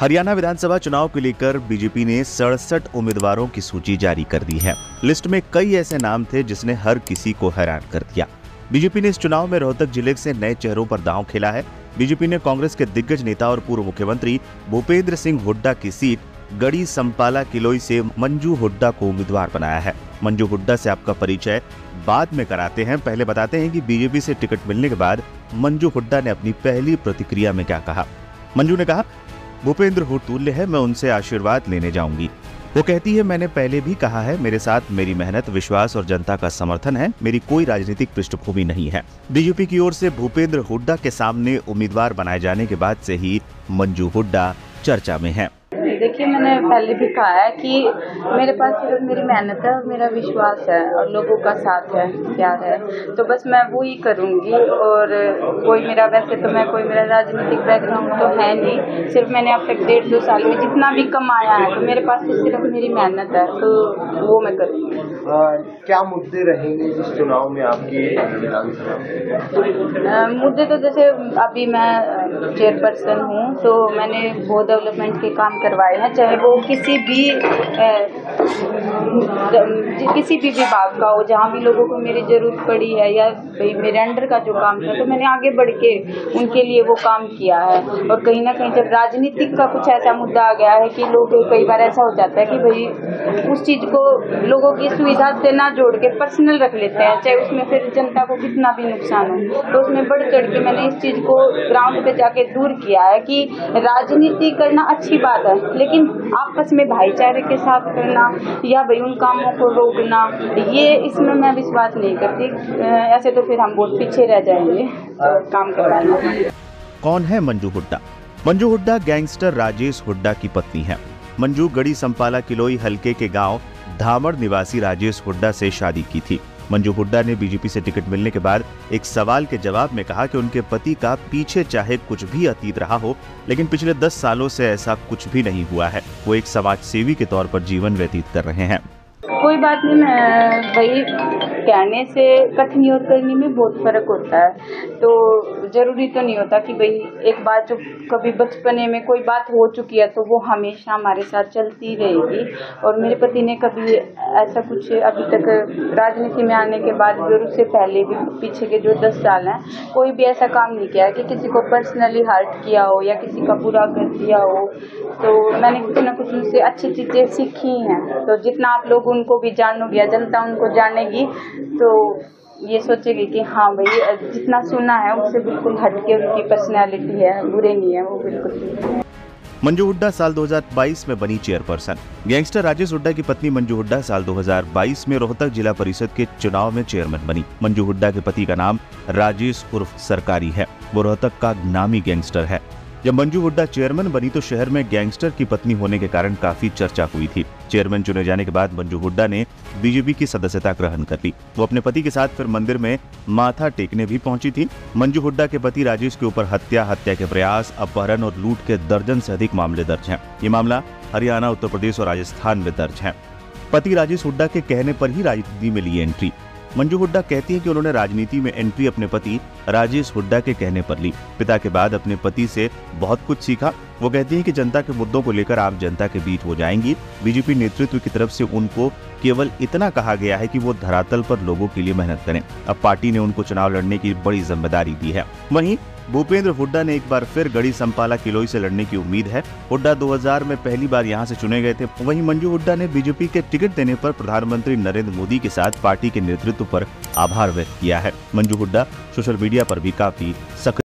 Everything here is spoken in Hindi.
हरियाणा विधानसभा चुनाव को लेकर बीजेपी ने 67 उम्मीदवारों की सूची जारी कर दी है। लिस्ट में कई ऐसे नाम थे जिसने हर किसी को हैरान कर दिया। बीजेपी ने इस चुनाव में रोहतक जिले से नए चेहरों पर दांव खेला है। बीजेपी ने कांग्रेस के दिग्गज नेता और पूर्व मुख्यमंत्री भूपेंद्र सिंह हुड्डा की सीट गढ़ी संपाला किलोई से मंजू हुड्डा को उम्मीदवार बनाया है। मंजू हुड्डा से आपका परिचय बाद में कराते हैं, पहले बताते हैं कि बीजेपी से टिकट मिलने के बाद मंजू हुड्डा ने अपनी पहली प्रतिक्रिया में क्या कहा। मंजू ने कहा, भूपेंद्र हुड्डा है, मैं उनसे आशीर्वाद लेने जाऊंगी। वो कहती है, मैंने पहले भी कहा है, मेरे साथ मेरी मेहनत, विश्वास और जनता का समर्थन है, मेरी कोई राजनीतिक पृष्ठभूमि नहीं है। बीजेपी की ओर से भूपेंद्र हुड्डा के सामने उम्मीदवार बनाए जाने के बाद से ही मंजू हुड्डा चर्चा में है। देखिए, मैंने पहले भी कहा है कि मेरे पास सिर्फ मेरी मेहनत है और मेरा विश्वास है और लोगों का साथ है, प्यार है, तो बस मैं वो ही करूँगी। और कोई मेरा, वैसे तो मैं कोई मेरा राजनीतिक बैकग्राउंड तो है नहीं, सिर्फ मैंने अब तक 1.5-2 साल में जितना भी कमाया है तो मेरे पास तो सिर्फ मेरी मेहनत है, तो वो मैं करूँगी। क्या मुद्दे रहेंगे इस चुनाव में आपके विधानसभा? मुद्दे तो जैसे अभी मैं चेयरपर्सन हूँ, तो मैंने बहुत डेवलपमेंट के काम करवाए हैं, चाहे वो किसी भी विभाग का हो, जहाँ भी लोगों को मेरी जरूरत पड़ी है या भाई मेरे अंडर का जो काम था, तो मैंने आगे बढ़ के उनके लिए वो काम किया है। और कहीं ना कहीं जब राजनीतिक का कुछ ऐसा मुद्दा आ गया है कि लोग, कई बार ऐसा हो जाता है कि भाई उस चीज को लोगों की सुविधा से ना जोड़ के पर्सनल रख लेते हैं, चाहे उसमें फिर जनता को कितना भी नुकसान हो, तो उसमें बढ़ चढ़ के मैंने इस चीज को ग्राउंड पे जाके दूर किया है कि राजनीति करना अच्छी बात है, लेकिन आपस में भाईचारे के साथ करना या भाई उन कामों को रोकना, ये इसमें मैं विश्वास नहीं करती। ऐसे तो फिर हम बहुत पीछे रह जाएंगे काम करवाने। कौन है मंजू हुड्डा? मंजू हुड्डा गैंगस्टर राजेश हुड्डा की पत्नी है। मंजू गढ़ी संपाला किलोई हलके के गांव धामड़ निवासी राजेश हुड्डा से शादी की थी। मंजू हुड्डा ने बीजेपी से टिकट मिलने के बाद एक सवाल के जवाब में कहा कि उनके पति का पीछे चाहे कुछ भी अतीत रहा हो, लेकिन पिछले 10 सालों से ऐसा कुछ भी नहीं हुआ है। वो एक समाज सेवी के तौर पर जीवन व्यतीत कर रहे हैं। कोई बात नहीं, मैं वही कहने से कथनी और करनी में बहुत फर्क होता है, तो जरूरी तो नहीं होता कि भाई एक बात जो कभी बचपने में कोई बात हो चुकी है तो वो हमेशा हमारे साथ चलती रहेगी। और मेरे पति ने कभी ऐसा कुछ अभी तक राजनीति में आने के बाद भी और उससे पहले भी पीछे के जो 10 साल हैं, कोई भी ऐसा काम नहीं किया कि किसी को पर्सनली हर्ट किया हो या किसी का बुरा कर दिया हो। तो मैंने कुछ ना कुछ उनसे अच्छी चीज़ें सीखी हैं, तो जितना आप लोग उनको भी जानोगे या जनता उनको जानेगी तो ये सोचेगी कि हाँ भाई, जितना सुना है उससे बिल्कुल हटके उनकी पर्सनैलिटी है, बुरे नहीं है वो बिल्कुल। मंजू हुड्डा साल 2022 में बनी चेयरपर्सन। गैंगस्टर राजेश हुड्डा की पत्नी मंजू हुड्डा साल 2022 में रोहतक जिला परिषद के चुनाव में चेयरमैन बनी। मंजू हुड्डा के पति का नाम राजेश उर्फ सरकारी है। वो रोहतक का नामी गैंगस्टर है। जब मंजू हुड्डा चेयरमैन बनी तो शहर में गैंगस्टर की पत्नी होने के कारण काफी चर्चा हुई थी। चेयरमैन चुने जाने के बाद मंजू हुड्डा ने बीजेपी की सदस्यता ग्रहण कर ली। वो अपने पति के साथ फिर मंदिर में माथा टेकने भी पहुंची थी। मंजू हुड्डा के पति राजेश के ऊपर हत्या के प्रयास, अपहरण और लूट के दर्जन से अधिक मामले दर्ज हैं। ये मामला हरियाणा, उत्तर प्रदेश और राजस्थान में दर्ज है। पति राजेश हुड्डा के कहने पर ही राजनीति में ली एंट्री। मंजू हुड्डा कहती है कि उन्होंने राजनीति में एंट्री अपने पति राजेश हुड्डा के कहने पर ली। पिता के बाद अपने पति से बहुत कुछ सीखा। वो कहती है कि जनता के मुद्दों को लेकर आम जनता के बीच वो जाएंगी। बीजेपी नेतृत्व की तरफ से उनको केवल इतना कहा गया है कि वो धरातल पर लोगों के लिए मेहनत करें। अब पार्टी ने उनको चुनाव लड़ने की बड़ी जिम्मेदारी दी है। वहीं भूपेंद्र हुड्डा ने एक बार फिर गढ़ी संपाला किलोई से लड़ने की उम्मीद है। हुड्डा 2000 में पहली बार यहां से चुने गए थे। वहीं मंजू हुड्डा ने बीजेपी के टिकट देने पर प्रधानमंत्री नरेंद्र मोदी के साथ पार्टी के नेतृत्व पर आभार व्यक्त किया है। मंजू हुड्डा सोशल मीडिया पर भी काफी सक्रिय